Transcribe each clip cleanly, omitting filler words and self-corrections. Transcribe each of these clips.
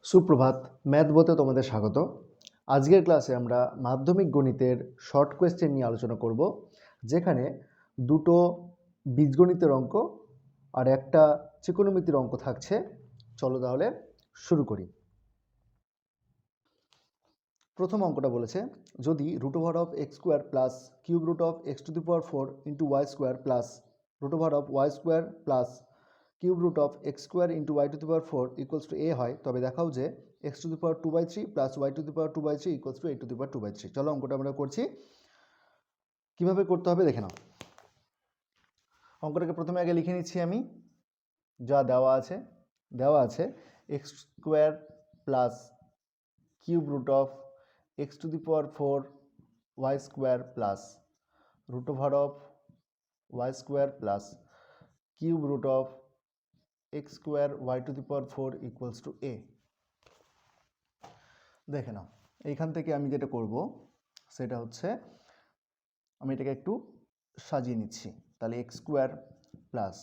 সুপ্রভাত, ম্যাথ বইতে তোমাদের স্বাগত। আজকের ক্লাসে আমরা মাধ্যমিক গণিতের শর্ট কোয়েশ্চেন নিয়ে আলোচনা করব, যেখানে দুটো বীজগণিতের অঙ্ক আর একটা ত্রিকোণমিতির অঙ্ক থাকছে। চলো তাহলে শুরু করি। প্রথম অঙ্কটা বলেছে, যদি √(x² plus (4) into y² plus √(y² plus (x² into y⁴) equals to a হয়, তবে দেখাও যে x⁴ plus y⁴ equals to a⁴. চলো অঙ্কটা আমরা করছি। কিভাবে করতে হবে দেখে নাও। অঙ্কটাকে প্রথমে আগে লিখে নিচ্ছি আমি, যা দেওয়া আছে x² plus (x⁴) y² plus √(y² plus (x² y⁴) equals to a। দেখে নাও, এইখান থেকে আমি যেটা করব সেটা হচ্ছে, আমি এটাকে একটু সাজিয়ে নিচ্ছি। তাহলে x² plus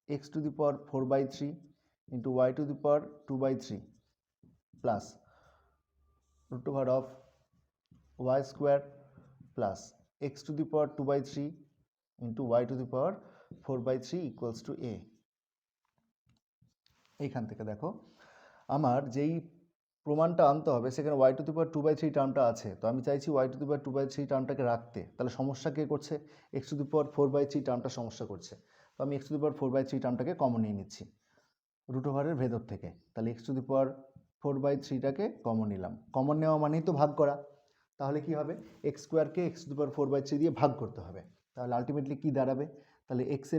x⁴/3 into y⁴/2/3 plus √(y² plus x⁴/2/3 into y⁴/4/3 equals to a। এইখান থেকে দেখো, আমার যেই প্রমাণটা আনতে হবে সেখানে y⁴/2/3 টার্মটা আছে, তো আমি চাইছি y⁴/2/3 টার্মটাকে রাখতে। তাহলে সমস্যা কে করছে? x⁴/4/3 টার্মটা সমস্যা করছে। তো আমি x⁴/4/3 টার্মটাকে কমন নিয়ে নিচ্ছি √এর ভেতর থেকে। তাহলে x⁴/4/3টাকে কমন নিলাম। কমন নেওয়া মানেই তো ভাগ করা। তাহলে কি হবে? x²কে x⁴/4/3 দিয়ে ভাগ করতে হবে। তাহলে আলটিমেটলি কি দাঁড়াবে? তাহলে x⁴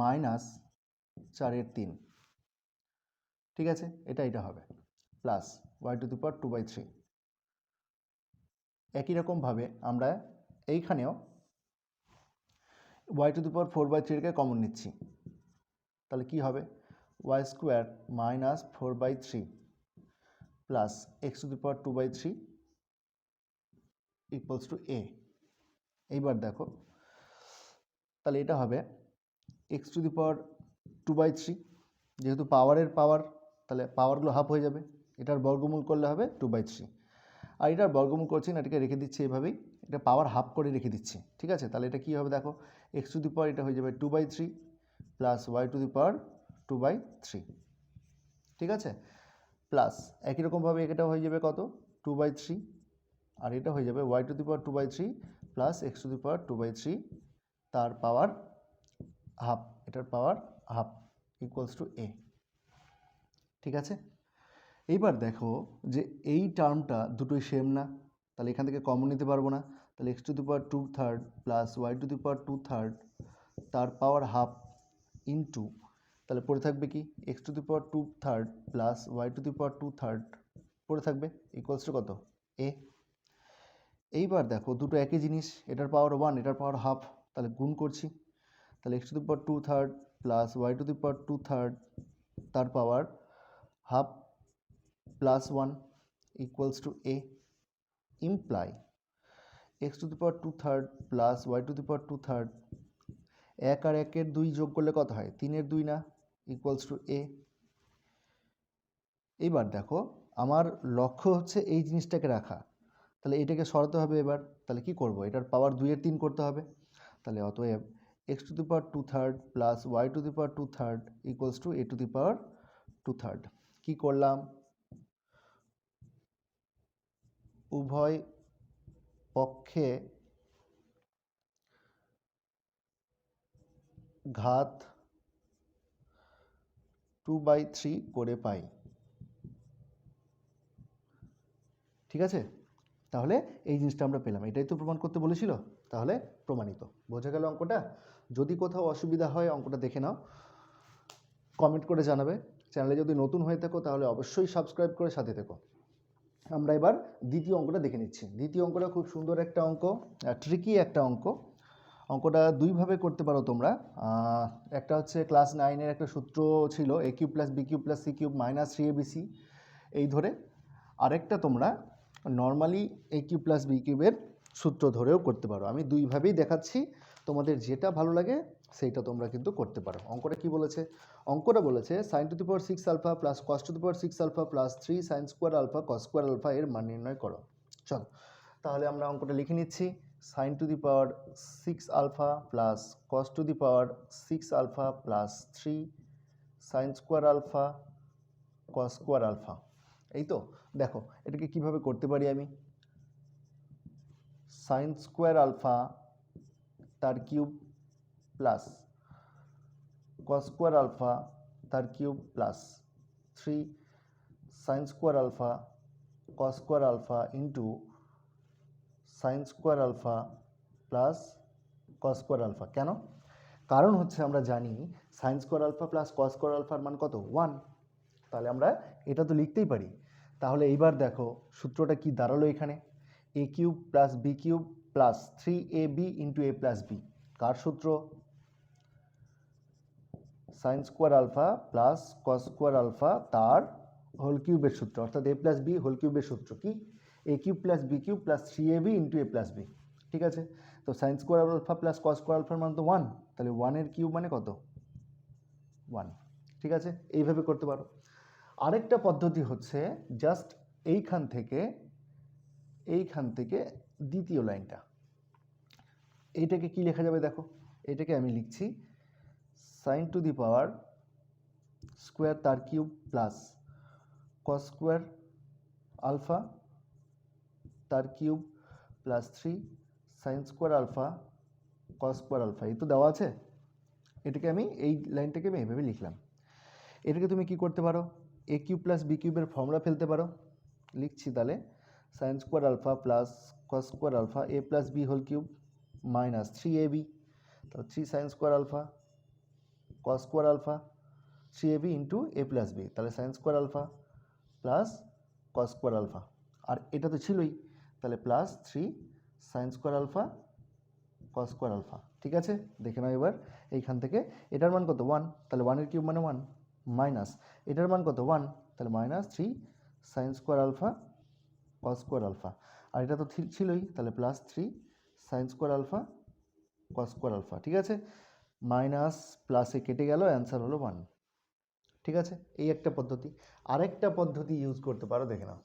মাইনাস 4/3, ঠিক আছে, এটা হবে প্লাস y⁴/2/3। একই রকমভাবে আমরা এইখানেও y⁴/4/3কে কমন নিচ্ছি। তাহলে কি হবে? y² minus 4/3 plus x⁴/2/3 equals to a। এইবার দেখো, তাহলে এটা হবে x⁴/2/3, যেহেতু পাওয়ারের পাওয়ার, তাহলে পাওয়ারগুলো হাফ হয়ে যাবে। এটার বর্গমূল করলে হবে 2/3, আর এটার বর্গমূল করছি না, এটাকে রেখে দিচ্ছি এভাবেই, এটা পাওয়ার হাফ করে রেখে দিচ্ছি, ঠিক আছে। তাহলে এটা কী হবে দেখো, x⁴ এটা হয়ে যাবে 2/3 প্লাস y⁴/2/3, ঠিক আছে, প্লাস একই রকমভাবে এটা হয়ে যাবে কত, 2/3, আর এটা হয়ে যাবে y⁴/2/3 প্লাস x⁴/2/3 তার পাওয়ার হাফ, এটার power half equals to a, ঠিক আছে। এইবার দেখো যে এই টার্মটা দুটোই সেম না, তাহলে এখান থেকে কমন নিতে পারবো না। তাহলে x⁴2/3 প্লাস y⁴2/3 তার পাওয়ার হাফ ইন্টু, তাহলে পড়ে থাকবে কি, x⁴2/3 প্লাস y⁴2/3 পড়ে থাকবে ইকুয়ালস টু কত, a। এইবার দেখো দুটো একই জিনিস, এটার পাওয়ার 1, এটার পাওয়ার হাফ, তাহলে গুণ করছি। তাহলে x⁴2/3 প্লাস y⁴2/3 তার power half plus 1 equals to a, imply x⁴2/3 plus y⁴2/3 1 আর 1-এর 2 যোগ করলে কত হয়, 3-এর 2 না, ইকুয়ালস টু a। এইবার দেখো, আমার লক্ষ্য হচ্ছে এই জিনিসটাকে রাখা, তাহলে এটাকে সরাতে হবে এবার। তাহলে কি করব, এটার পাওয়ার 2-এর 3 করতে হবে। তাহলে অতএব x⁴2/3 plus y⁴2/3 equals to a⁴2/3। কি করলাম, উভয় পক্ষে ঘাত 2/3 করে পাই, ঠিক আছে। তাহলে এই জিনিসটা আমরা পেলাম, এটাই তো প্রমাণ করতে বলেছিল, তাহলে প্রমাণিত। বোঝা গেল অঙ্কটা? যদি কোথাও অসুবিধা হয় অঙ্কটা দেখে নাও, কমেন্ট করে জানাবে। চ্যানেলে যদি নতুন হয়ে থাকো তাহলে অবশ্যই সাবস্ক্রাইব করে সাথে থেকো। আমরা এবার দ্বিতীয় অঙ্কটা দেখে নিচ্ছি। দ্বিতীয় অঙ্কটা খুব সুন্দর একটা অঙ্ক, ট্রিকি একটা অঙ্ক। অঙ্কটা দুইভাবে করতে পারো তোমরা। একটা হচ্ছে ক্লাস 9-এর একটা সূত্র ছিল a³ + b³ + c³ - 3abc, এই ধরে। আরেকটা তোমরা নর্মালি a³ + b³ এর সূত্র ধরেও করতে পারো। আমি দুইভাবেই দেখাচ্ছি, তোমাদের যেটা ভালো লাগে সেইটা তোমরা কিন্তু করতে পারো। অঙ্কটা কি বলেছে? অঙ্কটা বলেছে sin to the power 6 alpha plus cos to the power 6 alpha plus 3 sin square alpha cos square alpha এর মান নির্ণয় করো। চলো তাহলে আমরা অঙ্কটা লিখে নিচ্ছি। sin to the power 6 alpha plus cos to the power 6 alpha plus 3 sin square alpha cos square alpha. এই তো দেখো এটাকে কিভাবে করতে পারি আমি। sin স্কোয়ার আলফা তার cube plus cos square alpha তার cube plus 3 sin square alpha cos square alpha into sin square alpha plus cos square alpha. কেন? কারণ হচ্ছে আমরা জানি sin square alpha plus cos square আলফার মান কত? 1। তাহলে আমরা এটা তো লিখতেই পারি। তাহলে এইবার দেখো সূত্রটা কি দাঁড়ালো এখানে, a cube plus b cube plus 3ab into a plus b। কার সূত্র? sin square alpha plus cos square alpha তার হোল কিউবের সূত্র, অর্থাৎ a প্লাস b হোল কিউবের সূত্র কি? a cube plus b cube plus 3ab into a plus b। ঠিক আছে, তো sin square alpha plus cos square আলফার মান তো 1, তাহলে 1 এর কিউব মানে কত? 1। ঠিক আছে, এইভাবে করতে পারো। আরেকটা পদ্ধতি হচ্ছে জাস্ট এইখান থেকে দ্বিতীয় লাইনটা, এইটাকে কি লেখা যাবে দেখো, এটাকে আমি লিখছি sin to the power square তার cube plus cos square alpha তার cube plus 3 sin square alpha cos square alpha. এই তো দেওয়া আছে, এটাকে আমি এই লাইনটাকে আমি এইভাবে লিখলাম। এটাকে তুমি কি করতে পারো, a কিউব প্লাস b কিউবের ফর্মুলা ফেলতে পারো। লিখছি তাহলে sin square alpha plus cos square alpha a plus b whole cube minus 3ab, তাহলে 3 sin square alpha cos square alpha 3ab into a plus b, তাহলে sin square alpha plus cos square alpha, আর এটা তো ছিলই, তাহলে plus 3 sin square alpha cos square alpha. ঠিক আছে, দেখে নাও এবার এইখান থেকে এটার মান কত? 1, তাহলে 1 এর কিউব মানে 1 মাইনাস এটার মান কত? 1, তাহলে minus 3 sin square alpha cos square alpha, আর এটা তো ছিলই, তাহলে plus 3 sin square alpha cos square alpha. ঠিক আছে, মাইনাস প্লাসে কেটে গেল, অ্যান্সার হলো 1। ঠিক আছে, এই একটা পদ্ধতি। আরেকটা পদ্ধতি ইউজ করতে পারো, দেখে নাও।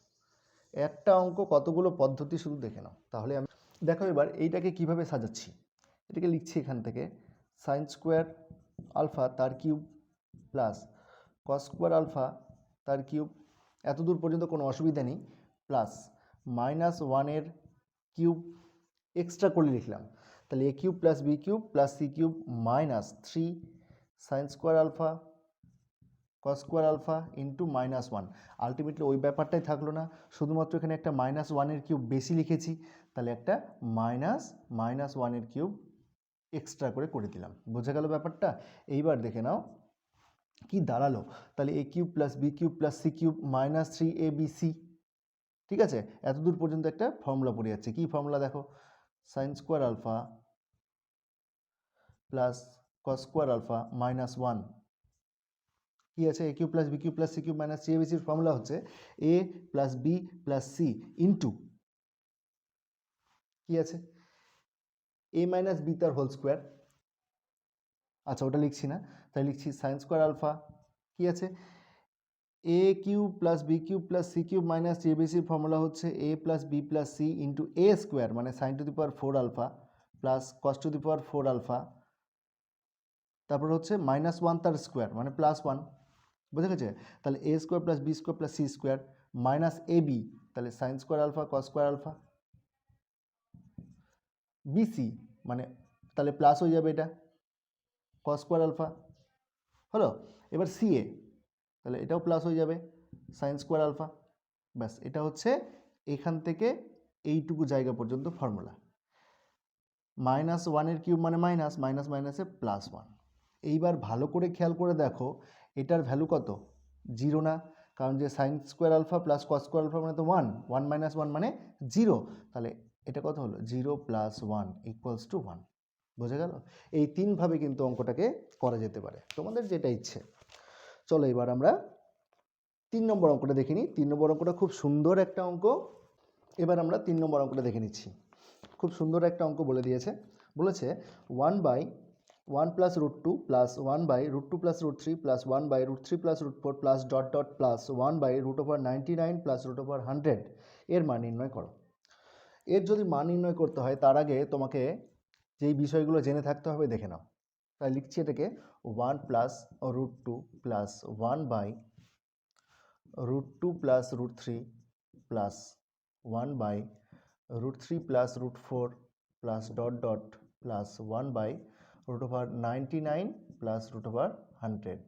একটা অঙ্ক কতগুলো পদ্ধতি শুধু দেখে নাও, তাহলে আমি দেখো এবার এইটাকে কিভাবে সাজাচ্ছি। এটাকে লিখছি এখান থেকে sin স্কোয়ার আলফা তার cube plus cos square alpha তার কিউব, এত দূর পর্যন্ত কোনো অসুবিধা নেই, প্লাস মাইনাস 1 কিউব এক্সট্রা করে লিখলাম, তাহলে a cube plus b cube plus c cube minus 3 sin square alpha cos square alpha into minus 1। Ultimately ওই ব্যাপারটাই থাকলো না, শুধুমাত্র এখানে একটা মাইনাস 1 কিউব বেশি লিখেছি, তাহলে একটা মাইনাস 1 কিউব এক্সট্রা করে দিলাম। বোঝা গেল ব্যাপারটা? এইবার দেখে নাও কি দাঁড়ালো, তাহলে a cube plus b cube plus c cube minus 3abc। ঠিক আছে, এতদূর পর্যন্ত একটা ফর্মুলা পড়ে যাচ্ছে, কি ফর্মুলা দেখো, sin square alpha plus cos square alpha minus 1, কি আছে, a cube plus b cube plus c cube minus 3abcর ফর্মুলা হচ্ছে a plus b plus c into কি আছে, a মাইনাস b তার হোল স্কোয়ার। আচ্ছা ওটা লিখছি না, তাই লিখছি sin স্কোয়ার আলফা, কি আছে, a cube plus b cube plus c cube minus 3abcর ফর্মুলা হচ্ছে a plus b plus c into a square মানে sin to the power 4 alpha plus cos to the power 4 alpha, তারপর হচ্ছে minus 1 তার square মানে plus 1। বুঝে গেছে? তাহলে a square plus b square plus c square minus ab, তাহলে sin square alpha cos square alpha bc, মানে তাহলে প্লাস হয়ে যাবে, এটা cos স্কোয়ার আলফা হলো। এবার ca, তাহলে এটাও প্লাস হয়ে যাবে sin স্কোয়ার আলফা। ব্যাস, এটা হচ্ছে এখান থেকে এইটুকু জায়গা পর্যন্ত ফর্মুলা। মাইনাস 1 কিউব মানে মাইনাস, মাইনাস মাইনাসে প্লাস 1। এইবার ভালো করে খেয়াল করে দেখো এটার ভ্যালু কত? 0 না, কারণ যে sin square alpha plus cos square alpha মানে তো 1, 1 মাইনাস 1 মানে 0, তাহলে এটা কত হলো? 0 প্লাস 1 ইকুয়ালস টু 1। বোঝা গেল? এই তিনভাবে কিন্তু অঙ্কটাকে করা যেতে পারে, তোমাদের যেটা ইচ্ছে। চলো এবার আমরা 3 নম্বর অঙ্কটা দেখে নিই। 3 নম্বর অঙ্কটা খুব সুন্দর একটা অঙ্ক। এবার আমরা 3 নম্বর অঙ্কটা দেখে নিচ্ছি। খুব সুন্দর একটা অঙ্ক বলে দিয়েছে, বলেছে 1/1 plus √2 plus 1/√2 plus √3 plus 1/√3 plus √4 plus dot dot plus 1/√99 plus √100 এর মান নির্ণয় করো। এর যদি মান নির্ণয় করতে হয় তার আগে তোমাকে যেই বিষয়গুলো জেনে থাকতে হবে দেখে নাও। তাই লিখছি এটাকে 1 plus √2 plus 1/√2 plus √3 plus 1/√3 plus √4 plus dot dot plus 1/√99 plus √100।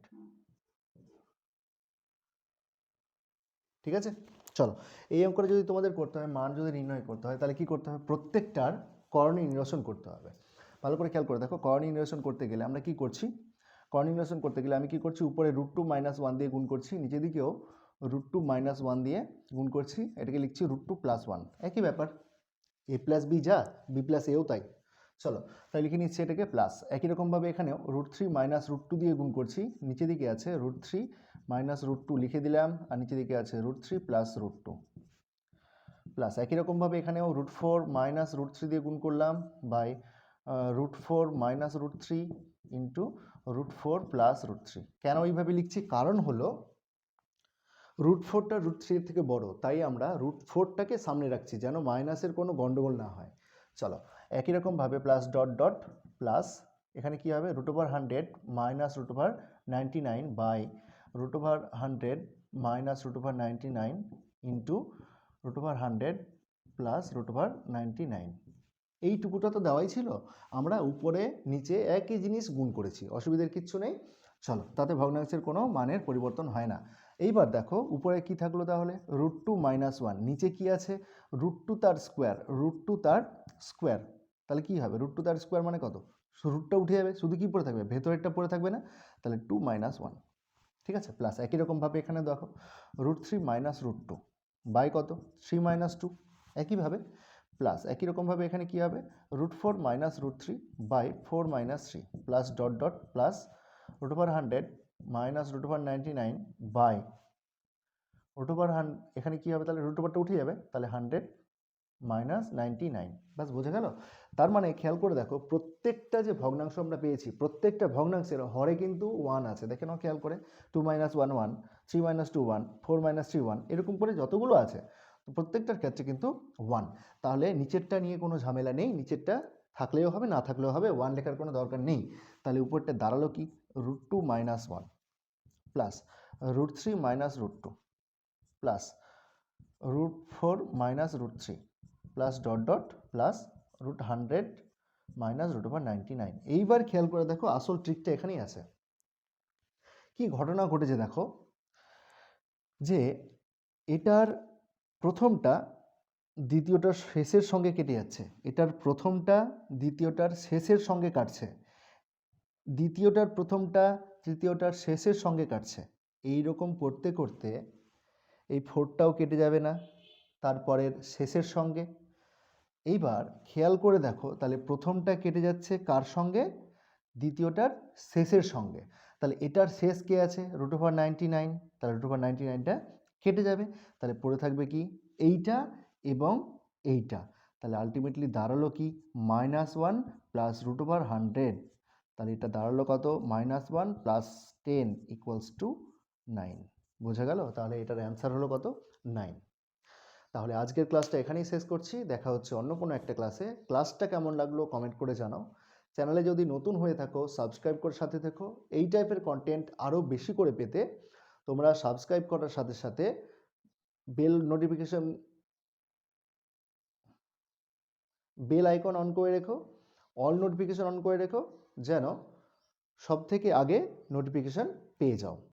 ঠিক আছে, চলো এই অঙ্কটা যদি তোমাদের করতে হয়, মান যদি নির্ণয় করতে হয়, তাহলে কি করতে হবে? প্রত্যেকটার করণীয় নিরসন করতে হবে। ভালো করে খেয়াল করে দেখো, করণীয় নিরসন করতে গেলে আমরা কি করছি? করণীয় নিরসন করতে গেলে আমি কি করছি? উপরে √2 - 1 দিয়ে গুণ করছি, নিচের দিকেও √2 - 1 দিয়ে গুণ করছি, এটাকে লিখছি √2 + 1। একই ব্যাপার, a + b যা b + এও তাই। চলো তাই লিখে নিচ্ছি এটাকে প্লাস। একই রকমভাবে এখানেও √3 - √2 দিয়ে গুণ করছি, নিচে দিকে আছে √3 - √2 লিখে দিলাম, আর নিচে দিকে আছে √3 + √2 প্লাস। একই রকমভাবে এখানেও √4 - √3 দিয়ে গুণ করলাম বাই √4 - √3 ইন্টু √4 + √3। কেন এইভাবে লিখছি? কারণ হলো √4টা √3 থেকে বড়, তাই আমরা √4টাকে সামনে রাখছি যেন মাইনাসের কোনো গন্ডগোল না হয়। চলো একই রকমভাবে প্লাস ডট ডট প্লাস, এখানে কি হবে? √100 minus √99 by √100 minus √99 into √100 plus √99। এইটুকুটা তো দেওয়াই ছিল, আমরা উপরে নিচে একই জিনিস গুণ করেছি, অসুবিধার কিচ্ছু নেই। চলো, তাতে ভগ্নাংশের কোনো মানের পরিবর্তন হয় না। এইবার দেখো উপরে কি থাকলো তাহলে? √2 - 1, নিচে কি আছে? √2 তার স্কোয়ার, √2 তার স্কোয়ার, তাহলে কি হবে? √2 তার স্কোয়ার মানে কত? রুটটা উঠে যাবে, শুধু কি পড়ে থাকবে? ভেতরেরটা পড়ে থাকবে না? তাহলে 2 - 1। ঠিক আছে, প্লাস একই রকমভাবে এখানে দেখো √3 - √2 বাই কত? 3 - 2। একইভাবে প্লাস একই রকমভাবে এখানে কি হবে? √4 - √3 বাই 4 - 3 plus dot dot plus √100 minus √199 by √100, এখানে কি হবে তাহলে? √টা উঠে যাবে, তাহলে 100 মাইনাস 99। বাস বোঝা গেল? তার মানে খেয়াল করে দেখো, প্রত্যেকটা যে ভগ্নাংশ আমরা পেয়েছি, প্রত্যেকটা ভগ্নাংশের হরে কিন্তু 1 আছে। দেখে নাও খেয়াল করে, 2 - 1 1, 3 - 2 1, 4 - 3 1, এরকম করে যতগুলো আছে প্রত্যেকটার ক্ষেত্রে কিন্তু 1। তাহলে নিচেরটা নিয়ে কোনো ঝামেলা নেই, নিচেরটা থাকলেও হবে না থাকলেও হবে, 1 লেখার কোনো দরকার নেই। তাহলে উপরটা দাঁড়ালো কি? √2 - 1 plus √3 - √2 plus √4 - √3 plus dot dot plus √100 minus √199। এইবার খেয়াল করে দেখো, আসল ট্রিকটা এখানেই আছে। কি ঘটনা ঘটেছে দেখো, যে এটার প্রথমটা দ্বিতীয়টার শেষের সঙ্গে কেটে যাচ্ছে, এটার প্রথমটা দ্বিতীয়টার শেষের সঙ্গে কাটছে, দ্বিতীয়টার প্রথমটা তৃতীয়টার শেষের সঙ্গে কাটছে। এই রকম করতে করতে এই 4টাও কেটে যাবে না তারপরের শেষের সঙ্গে। এইবার খেয়াল করে দেখো, তাহলে প্রথমটা কেটে যাচ্ছে কার সঙ্গে? দ্বিতীয়টার শেষের সঙ্গে। তাহলে এটার শেষ কে আছে? √99, তাহলে √99টা কেটে যাবে, তাহলে পড়ে থাকবে কি? এইটা এবং এইটা। তাহলে আলটিমেটলি দাঁড়ালো কি? -1 প্লাস √100। তাহলে এটা দাঁড়ালো কত? -1 প্লাস 10 = 9। বোঝা গেল? তাহলে এটার অ্যান্সার হলো কত? 9। তাহলে আজকের ক্লাসটা এখানেই শেষ করছি, দেখা হচ্ছে অন্য কোনো একটা ক্লাসে। ক্লাসটা কেমন লাগলো কমেন্ট করে জানাও। চ্যানেলে যদি নতুন হয়ে থাকো সাবস্ক্রাইব করে সাথে থেকো। এই টাইপের কন্টেন্ট আরও বেশি করে পেতে তোমরা সাবস্ক্রাইব করার সাথে সাথে বেল আইকন অন করে রেখো, অল নোটিফিকেশন অন করে রেখো, যেন সব থেকে আগে নোটিফিকেশান পেয়ে যাও।